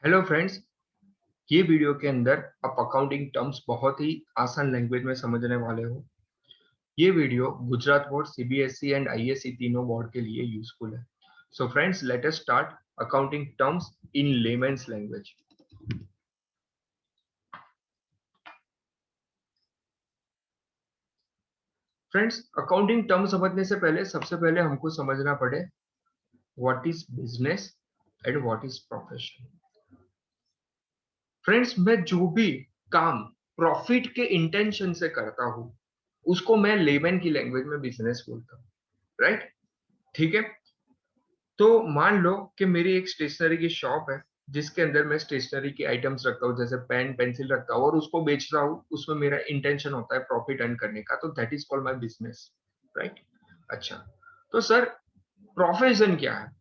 Hello friends, ये video के अंदर आप अकाउंटिंग टर्म्स बहुत ही आसान लैंग्वेज में समझने वाले हो। ये video Gujarat board, CBSE and ISC तीनों बोर्ड के लिए यूजफुल है। So friends, let us start accounting terms in lemons language. Friends, accounting term समझने से पहले सबसे पहले हमको समझना पड़े what is business and what is profession. Friends, मैं जो भी काम प्रॉफिट के इंटेंशन से करता हूँ उसको मैं लेमन की लैंग्वेज में बिजनेस बोलता हूँ। राइट? ठीक है। तो मान लो कि मेरी एक स्टेशनरी की शॉप है जिसके अंदर मैं स्टेशनरी की आइटम्स रखता हूँ, जैसे पेन पेंसिल रखता हूँ और उसको बेच रहा हूँ। उसमें मेरा इंटेंशन होता है प्रॉफिट अर्न करने का, तो that is called my business. Right? अच्छा, तो सर प्रोफेशन क्या है?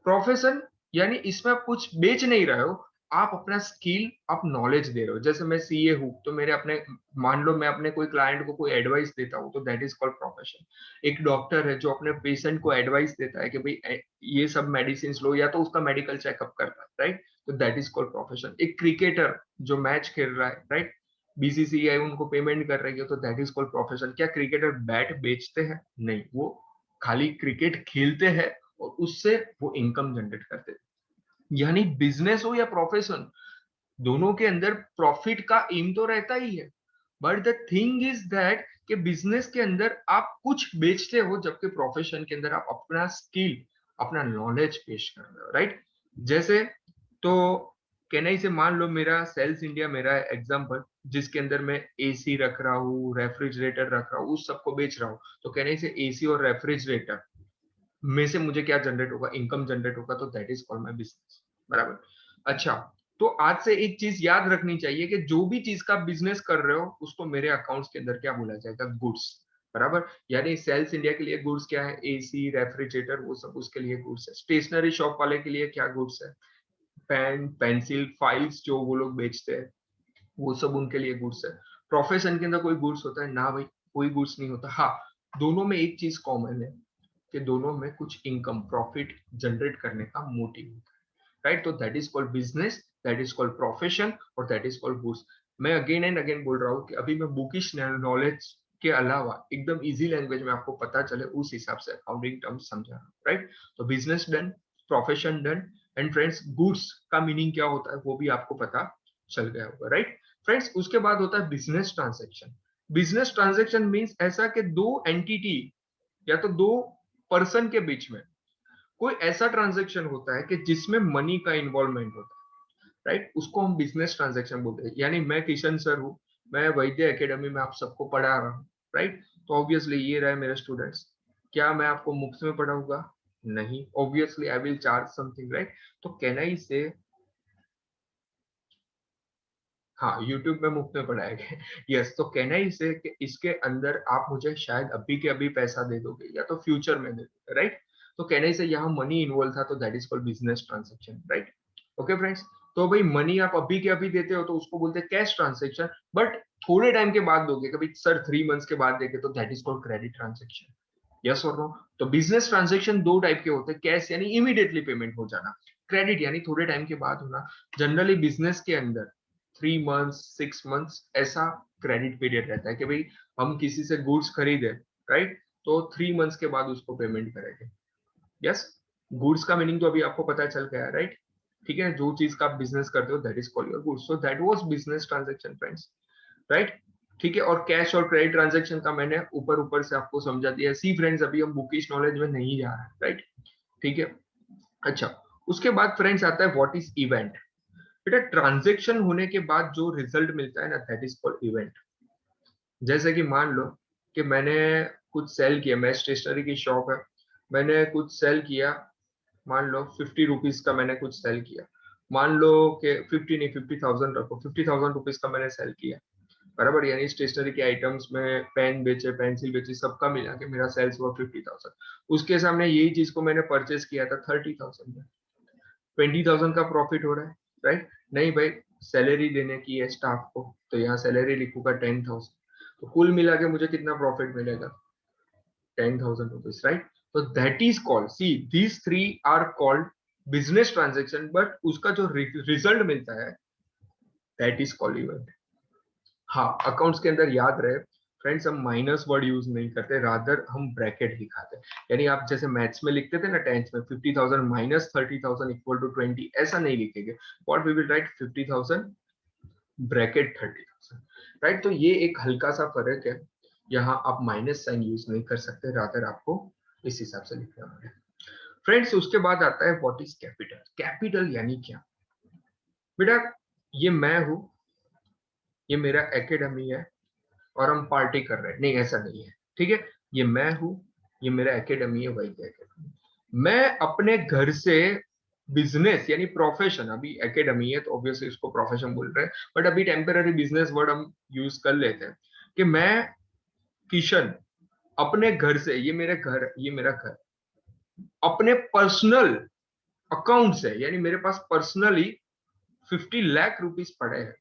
प्रोफेशन यानी इसमें आप कुछ बेच नहीं रहे हो, आप अपना स्किल, आप नॉलेज दे रहे हो। जैसे मैं सीए हूँ तो मेरे अपने, मान लो मैं अपने कोई क्लाइंट को कोई एडवाइस देता हूँ, तो दैट इज कॉल्ड प्रोफेशन। एक डॉक्टर है जो अपने पेशेंट को एडवाइस देता है कि भाई ये सब मेडिसिन लो, या तो उसका मेडिकल चेकअप करता है। राइट? तो दैट इज कॉल्ड प्रोफेशन। एक क्रिकेटर जो मैच खेल रहा है, राइट, बीसीसीआई उनको पेमेंट कर रही है, तो दैट इज कॉल्ड प्रोफेशन। क्या क्रिकेटर बैट बेचते हैं? नहीं, वो खाली क्रिकेट खेलते हैं और उससे वो इनकम जनरेट करते हैं। यानी बिजनेस हो या प्रोफेशन, दोनों के अंदर प्रॉफिट का एम तो रहता ही है। But the thing is that कि बिजनेस के अंदर आप कुछ बेचते हो, जबकि प्रोफेशन के अंदर आप अपना स्किल, अपना नॉलेज पेश कर रहे हो। राइट? जैसे, तो केनई से मान लो मेरा सेल्स इंडिया मेरा एग्जांपल, जिसके अंदर मैं एसी रख रहा हूँ, रेफ्रिजरेटर रख रहा हूँ, उस सबको बेच रहा हूँ। तो केनई से एसी और रेफ्रिजरेटर में से मुझे क्या जनरेट होगा? इनकम जनरेट होगा, तो that is called my business. बराबर? अच्छा, तो आज से एक चीज याद रखनी चाहिए कि जो भी चीज का बिजनेस कर रहे हो उसको मेरे अकाउंट्स के अंदर क्या बोला जाएगा? गुड्स। बराबर? यानी सेल्स इंडिया के लिए गुड्स क्या है? एसी, रेफ्रिजरेटर, वो सब उसके लिए गुड्स है। स्टेशनरी शॉप वाले के लिए क्या गुड्स है? पेन, पेंसिल, फाइल्स जो वो लोग बेचते हैं, वो सब उनके लिए गुड्स है। प्रोफेशन के अंदर कोई गुड्स होता है ना? भाई, कोई गुड्स नहीं होता। हाँ, दोनों में एक चीज कॉमन है कि दोनों में कुछ इनकम, प्रॉफिट जनरेट करने का मोटिव होता है। राइट? तो that is called business, that is called profession, और दैट इज कॉल्ड गुड्स। मैं अगेन एंड अगेन बोल रहा हूँ कि अभी मैं बुकिश नॉलेज के अलावा एकदम इजी लैंग्वेज में आपको पता चले उस हिसाब से अकाउंटिंग टर्म्स समझा रहा हूँ। राइट? तो business done, profession done, and friends goods का मीनिंग क्या होता है वो भी आपको पता चल गया होगा। राइट? फ्रेंड्स, उसके बाद होता है business transaction. Business transaction means ऐसा कि दो एंटिटी या तो दो पर्सन के बीच में कोई ऐसा ट्रांजेक्शन होता है कि जिसमें मनी का इन्वॉल्वमेंट होता है। राइट? उसको हम बिजनेस ट्रांजेक्शन बोलते हैं। यानी मैं किशन सर हूँ, मैं वैद्य एकेडमी में आप सबको पढ़ा रहा हूँ। राइट? तो ऑब्वियसली ये रहे मेरे स्टूडेंट्स। क्या मैं आपको मुफ्त में पढ़ाऊंगा? नहीं, obviously I will charge something. Right? तो कैन आई से, हाँ, यूट्यूब में मुफ्त में पढ़ाएंगे। यस, तो कहना ही से कि इसके अंदर आप मुझे शायद अभी के अभी पैसा दे दोगे या तो फ्यूचर में दे दोगे। राइट? तो कहने ही से यहाँ मनी इन्वॉल्व था, तो that is called business transaction. Right? Okay friends, तो भाई मनी आप अभी के अभी देते हो तो उसको बोलते हैं कैश ट्रांजेक्शन। बट थोड़े टाइम के बाद दोगे, कभी सर 3 मंथ्स के बाद देंगे, तो that is called credit transaction. Yes और नो? तो बिजनेस ट्रांजेक्शन दो टाइप के होते हैं, कैश यानी इमीडिएटली पेमेंट हो जाना, क्रेडिट यानी थोड़े टाइम के बाद होना। जनरली बिजनेस के अंदर 3 मंथ्स, 6 मंथ्स ऐसा क्रेडिट पीरियड रहता है कि भाई हम किसी से गुड्स खरीदे, राइट, तो 3 मंथ्स के बाद उसको पेमेंट करेंगे। यस? गुड्स का मीनिंग तो अभी आपको पता चल गया, राइट? ठीक है, जो चीज का आप बिजनेस करते हो that is called your goods. So that was business transaction friends. Right? ठीक है, और कैश और क्रेडिट ट्रांजैक्शन का मैंने ऊपर ऊपर से आपको समझा दिया। सी फ्रेंड्स, अभी हम बुकिश नॉलेज में नहीं जा रहे हैं। राइट? ठीक है। अच्छा, उसके बाद फ्रेंड्स आता है व्हाट इज इवेंट। बेटा, ट्रांजेक्शन होने के बाद जो रिजल्ट मिलता है ना, दैट इज कॉल्ड इवेंट। जैसे कि मान लो कि मैंने कुछ सेल किया, मैं स्टेशनरी की शॉप है, मैंने कुछ सेल किया, मान लो 50 रुपीज का मैंने कुछ सेल किया। मान लो कि 50 नहीं, 50,000 रखो, 50,000 रुपीज का मैंने सेल किया। बराबर? यानी स्टेशनरी के आइटम्स में पेन बेचे, पेंसिल बेची, सबका मिला के मेरा सेल्स हुआ 50,000। उसके सामने यही चीज को मैंने परचेस किया था 30,000 में। 20,000 का प्रॉफिट हो रहा है। राइट? नहीं भाई, सैलरी देने की है स्टाफ को, तो यहाँ सैलरी लिखूंगा 10,000। तो कुल मिला के मुझे कितना प्रॉफिट मिलेगा? 10,000 रुपीज। राइट? तो that is called, see these three are called business transaction, but उसका जो रिजल्ट मिलता है दैट इज कॉल्ड इवेंट। हाँ, अकाउंट्स के अंदर याद रहे फ्रेंड्स, हम माइनस वर्ड यूज नहीं करते, रादर हम ब्रैकेट दिखाते हैं। यानी आप जैसे मैथ्स में लिखते थे ना 10th में 50,000 माइनस 30,000 इक्वल टू 20, ऐसा नहीं लिखेंगे। What we will write 50,000 bracket 30,000, right. तो ये एक हल्का सा फर्क है, यहाँ आप माइनस साइन यूज नहीं कर सकते, रादर आपको इस हिसाब से लिखना होगा। फ्रेंड्स उसके बाद आता है व्हाट इज कैपिटल। कैपिटल यानी क्या बेटा, ये मैं हूं, ये मेरा एकेडमी है और हम पार्टी कर रहे हैं, नहीं ऐसा नहीं है, ठीक है। ये मैं हूं, ये मेरा एकेडमी है, वही एकेडमी। मैं अपने घर से बिजनेस यानी प्रोफेशन, अभी एकेडमी है तो ऑब्वियसली इसको प्रोफेशन बोल रहे हैं, बट अभी टेम्पररी बिजनेस वर्ड हम यूज कर लेते हैं कि मैं किशन अपने घर से, ये मेरे घर, ये मेरा घर, अपने पर्सनल अकाउंट से, यानी मेरे पास पर्सनली 50 लाख रुपीज पड़े हैं,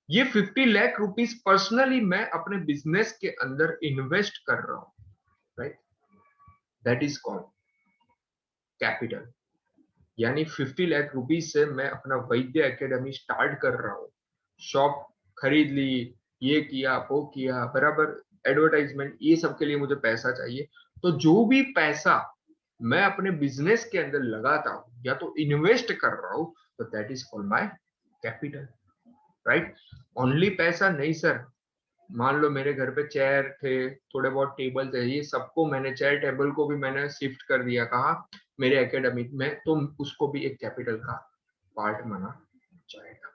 ये 50 लाख रुपीज पर्सनली मैं अपने बिजनेस के अंदर इन्वेस्ट कर रहा हूं, right. That is called capital. यानी 50 लाख रुपीज से मैं अपना वैद्य एकेडमी स्टार्ट कर रहा हूँ, शॉप खरीद ली, ये किया वो किया, बराबर एडवर्टाइजमेंट, ये सब के लिए मुझे पैसा चाहिए। तो जो भी पैसा मैं अपने बिजनेस के अंदर लगाता हूँ या तो इन्वेस्ट कर रहा हूँ, तो that is called my capital, right. Only पैसा नहीं सर, मान लो मेरे घर पे चेयर थे, थोड़े बहुत टेबल थे, ये सबको मैंने, चेयर टेबल को भी मैंने शिफ्ट कर दिया कहा, मेरे एकेडमिक में, तो उसको भी एक कैपिटल का पार्ट माना जाएगा।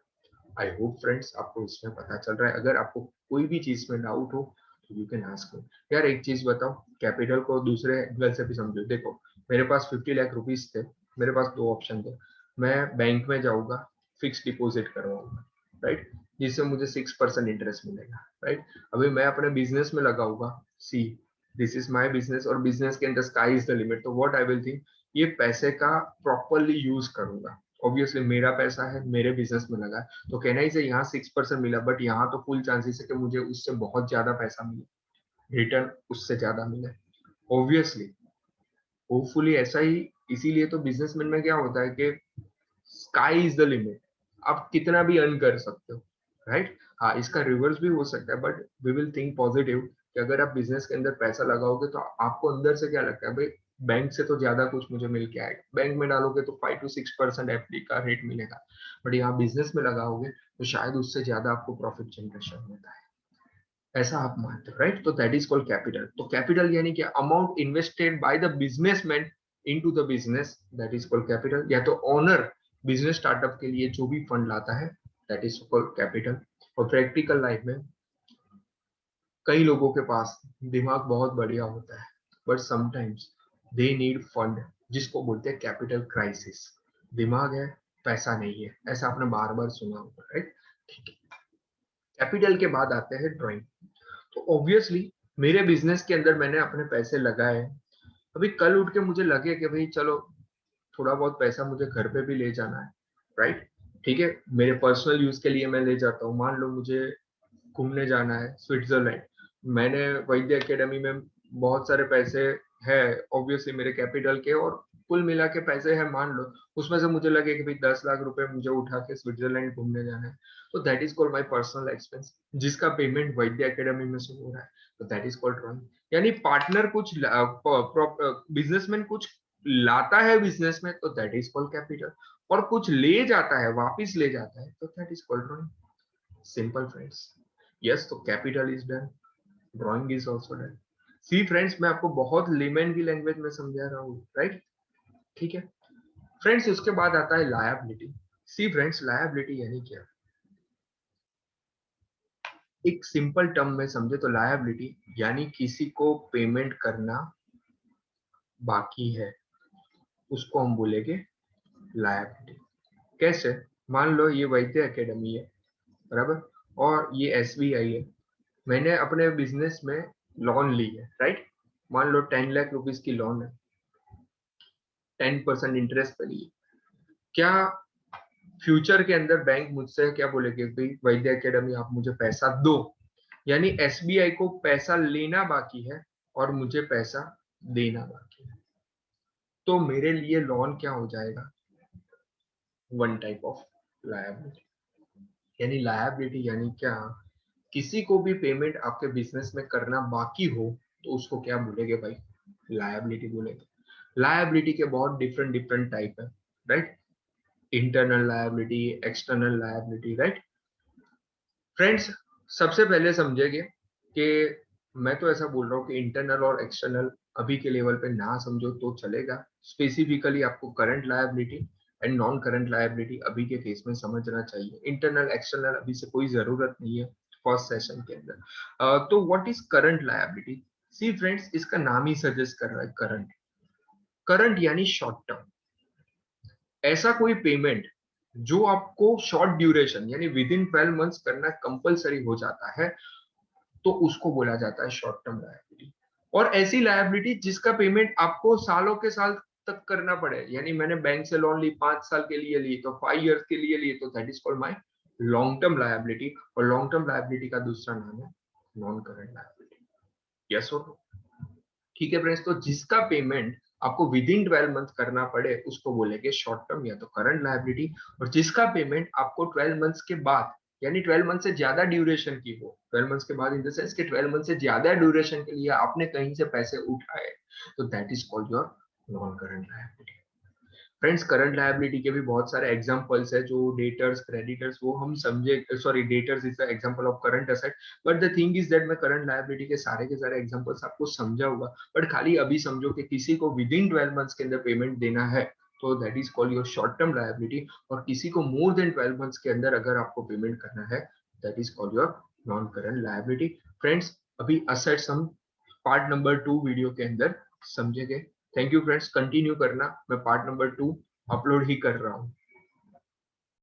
आई होप फ्रेंड्स आपको इसमें पता चल रहा है। अगर आपको कोई भी चीज में डाउट हो तो यू कैन आस्क मी। यार एक चीज बताओ, कैपिटल को दूसरे एंगल से भी समझो। देखो मेरे पास 50 लाख रुपीज थे, मेरे पास दो ऑप्शन थे। मैं बैंक में जाऊंगा, फिक्स डिपॉजिट करवाऊंगा, राइट, जिससे मुझे 6% इंटरेस्ट मिलेगा, राइट। अभी मैं अपने बिजनेस में लगाऊंगा, see this is my business, और बिजनेस के अंदर स्काई इज द लिमिट, तो व्हाट आई विल थिंक, ये पैसे का प्रॉपरली यूज करूंगा। ऑब्वियसली मेरा पैसा है, मेरे बिजनेस में लगा है, तो कहना ही से यहाँ 6% मिला, बट यहाँ तो फुल चांसेस है कि मुझे उससे बहुत ज्यादा पैसा मिले, रिटर्न उससे ज्यादा मिले, ऑब्वियसली, होपफुली ऐसा ही। इसीलिए तो बिजनेसमैन में क्या होता है कि स्काई इज द लिमिट, आप कितना भी अर्न कर सकते हो, राइट। हाँ, इसका रिवर्स भी हो सकता है, but we will think positive कि अगर आप बिजनेस के अंदर पैसा लगाओगे तो आपको अंदर से क्या लगता है, भाई बैंक से तो ज्यादा कुछ मुझे मिल के आएगा। बैंक में डालोगे तो 5 to 6% एफडी का रेट मिलेगा, बट यहाँ बिजनेस में लगाओगे तो शायद उससे ज्यादा आपको प्रॉफिट जनरेशन होता है, ऐसा आप मानते हो, राइट। तो दैट इज कॉल्ड कैपिटल। तो कैपिटल यानी क्या, amount invested by the businessman into the business, that is called capital. या तो ओनर बिजनेस स्टार्टअप के लिए जो भी फंड लाता है, दैट इज कॉल्ड कैपिटल। और प्रैक्टिकल लाइफ में कई लोगों के पास दिमाग बहुत बढ़िया होता है, but sometimes they need fund, जिसको बोलते हैं कैपिटल क्राइसिस। दिमाग है, पैसा नहीं है, ऐसा आपने बार बार सुना होगा, राइट। ठीक है, कैपिटल के बाद आते हैं ड्राइंग। तो ऑब्वियसली मेरे बिजनेस के अंदर मैंने अपने पैसे लगाए, अभी कल उठ के मुझे लगे कि भाई चलो थोड़ा बहुत पैसा मुझे घर पे भी ले जाना है, राइट। ठीक है, मेरे पर्सनल यूज के लिए मैं ले जाता हूँ। मान लो मुझे घूमने जाना है स्विट्जरलैंड, मैंने वैद्य एकेडमी में बहुत सारे पैसे है ऑब्वियसली मेरे कैपिटल के, और कुल मिला के पैसे है मान लो, उसमें से मुझे लगे कि भाई 10 लाख रुपए मुझे उठा के स्विट्जरलैंड घूमने जाना है, तो that is called my personal expense, जिसका पेमेंट वैद्य एकेडमी में से हो रहा है, तो दैट इज कॉल्ड ड्रॉइंग। यानी पार्टनर कुछ, बिजनेसमैन कुछ लाता है बिजनेस में, तो दैट इज कॉल्ड कैपिटल, और कुछ ले जाता है, वापिस ले जाता है, तो that is called drawing. Simple friends, yes, तो capital is done, drawing is also done. See friends, मैं आपको बहुत लेमन की लैंग्वेज में समझा रहा हूँ, राइट। ठीक है फ्रेंड्स, उसके बाद आता है लायबिलिटी। सी फ्रेंड्स, लायबिलिटी यानी क्या, एक सिंपल टर्म में समझे तो लायबिलिटी यानी किसी को पेमेंट करना बाकी है, उसको हम बोलेंगे लायबिलिटी। कैसे, मान लो ये वैद्य एकेडमी है, बराबर, और ये एसबीआई है, मैंने अपने बिजनेस में लोन ली है, राइट। मान लो 10 लाख रुपीज की लोन है, 10% इंटरेस्ट पे ली। क्या फ्यूचर के अंदर बैंक मुझसे क्या बोलेगे, भाई वैद्य एकेडमी आप मुझे पैसा दो, यानी एसबीआई को पैसा लेना बाकी है और मुझे पैसा देना बाकी है, तो मेरे लिए लोन क्या हो जाएगा, वन टाइप ऑफ लायबिलिटी। यानी लायबिलिटी यानी क्या, किसी को भी पेमेंट आपके बिजनेस में करना बाकी हो तो उसको क्या बोलेंगे भाई, लायबिलिटी बोलेंगे। लायबिलिटी के बहुत डिफरेंट डिफरेंट टाइप है, right. Internal liability, external liability, right. Friends, सबसे पहले समझेंगे कि मैं तो ऐसा बोल रहा हूँ कि इंटरनल और एक्सटर्नल अभी के लेवल पे ना समझो तो चलेगा। स्पेसिफिकली आपको current liability and non current liability अभी के केस में समझना चाहिए। इंटरनल एक्सटर्नल अभी से कोई जरूरत नहीं है फर्स्ट सेशन के अंदर। तो what is current liability? See friends, इसका नाम ही सजेस्ट कर रहा है करंट। करंट यानी शॉर्ट टर्म। ऐसा कोई पेमेंट जो आपको शॉर्ट ड्यूरेशन यानी विद इन 12 मंथ्स करना कंपलसरी हो जाता है, तो उसको बोला जाता है शॉर्ट टर्म लायबिलिटी। और ऐसी लायबिलिटी जिसका पेमेंट आपको सालों के साल तक करना पड़े, यानी मैंने बैंक से लोन ली 5 साल के लिए ली, तो 5 इयर्स के लिए ली, तो that is called my long term liability. और लॉन्ग टर्म लायबिलिटी का दूसरा नाम है नॉन करंट लायबिलिटी। यस और नो? ठीक है फ्रेंड्स, तो जिसका पेमेंट आपको विद इन 12 मंथ करना पड़े उसको बोलेंगे शॉर्ट टर्म या तो करंट लायबिलिटी। और जिसका पेमेंट आपको 12 मंथ्स के बाद यानी 12 मंथ से ज्यादा ड्यूरेशन की हो, 12 मंथ्स के बाद इन द सेंस कि 12 मंथ से ज्यादा ड्यूरेशन के लिए आपने कहीं से पैसे उठाए, तो that is called your non current liability. Friends, current liability के भी बहुत सारे एग्जांपल्स है, जो डेटर्स, क्रेडिटर्स, वो हम समझे। Sorry, debtors is the example of current asset, but the thing is that मैं करंट लायबिलिटी के सारे एग्जांपल्स आपको समझाऊंगा। बट खाली अभी समझो कि किसी को विद इन 12 मंथ्स के अंदर पेमेंट देना है तो that is called your short term liability. और किसी को मोर देन 12 मंथ्स के अंदर अगर आपको पेमेंट करना है, that is called your non current liability. Friends, अभी असेट्स हम पार्ट नंबर 2 वीडियो के अंदर समझेंगे। थैंक यू फ्रेंड्स, कंटिन्यू करना, मैं पार्ट नंबर 2 अपलोड ही कर रहा हूँ।